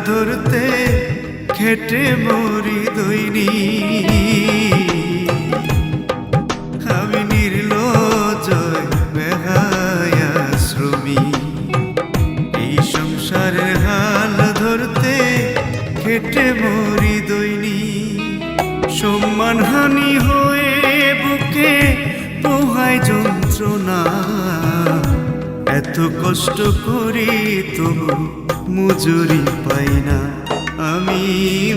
ধরতে খেটে মরি দৈনিক। আমি নির্লজ্জয় বেহায়া শ্রমিক, এই সংসারের হাল ধরতে খেটে মরি দৈনিক। সম্মানহানি হয়ে বুকে পোহায় যন্ত্রণা, এত কষ্ট করি তবু মজুরি পাই না, আমি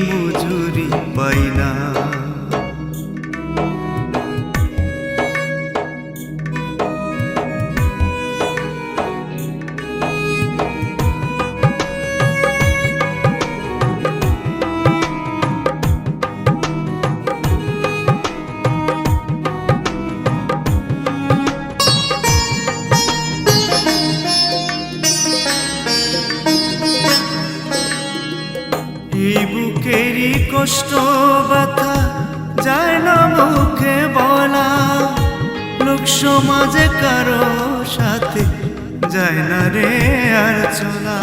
মজুরি পাই না। এই বুকেরই কষ্ট ব্যথা যায় না মুখে বলা, লোক সমাজে কারো সাথে যায় না রে আর চলা।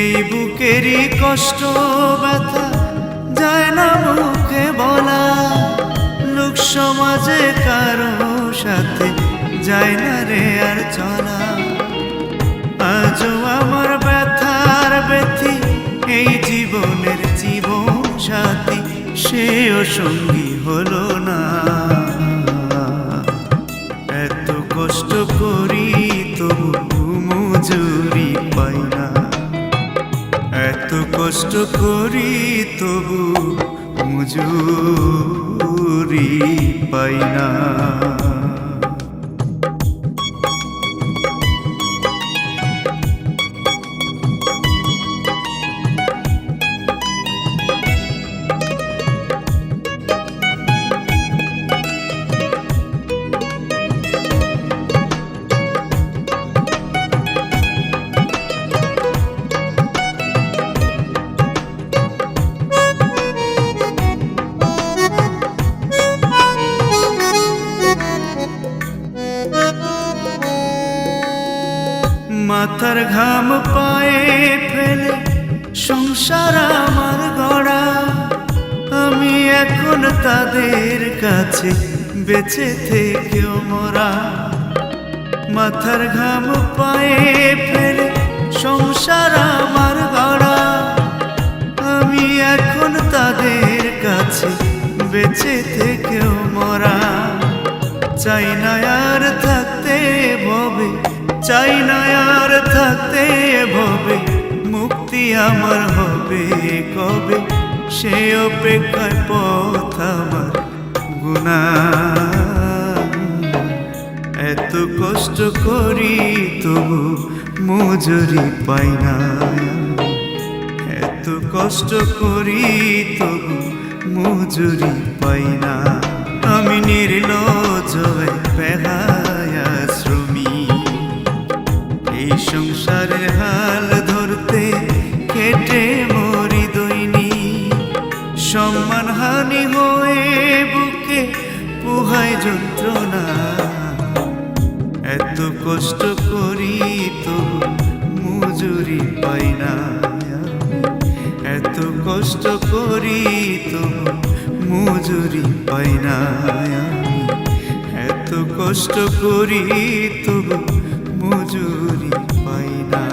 এই বুকেরই কষ্ট ব্যথা যায় না মুখে বলা, লোক সমাজে কারো সাথে যায় না রে আর চলা। আজও আমার ব্যথার ব্যথি এই জীবনের জীবন সাথী, সেও সঙ্গী হলো না। এত কষ্ট করি তবু মজুরি পাই না, এত কষ্ট করি তবু মজুরি পাই না। মাথার ঘাম পায়ে ফেলে সংসার আমার গড়া, আমি এখন তাদের কাছে বেঁচে থেকেও মরা। মাথার ঘাম পায়ে ফেলে সংসার আমার গড়া, আমি এখন তাদের কাছে বেঁচে থেকেও মরা। চাই না আর থাকতে ভবে, চাই না আর থাকতে ভবে, মুক্তি আমার হবে কবে, সে অপেক্ষায় পথ আমার গুনা। এত কষ্ট করি তবু মজুরি পাই না, এত কষ্ট করি তবু মজুরি পাই না। আমি নির্লজ্জয় বেহায়া শ্রমিক, এই সংসারের হাল ধরতে খেটে মরি দৈনিক। সম্মানহানি হয়ে বুকে পোহায় যন্ত্রণা, এত কষ্ট করি তবু মজুরি পাই না। এত কষ্ট করি তবু মজুরি পাই না, এত কষ্ট করি তবু মজুরি পাই না।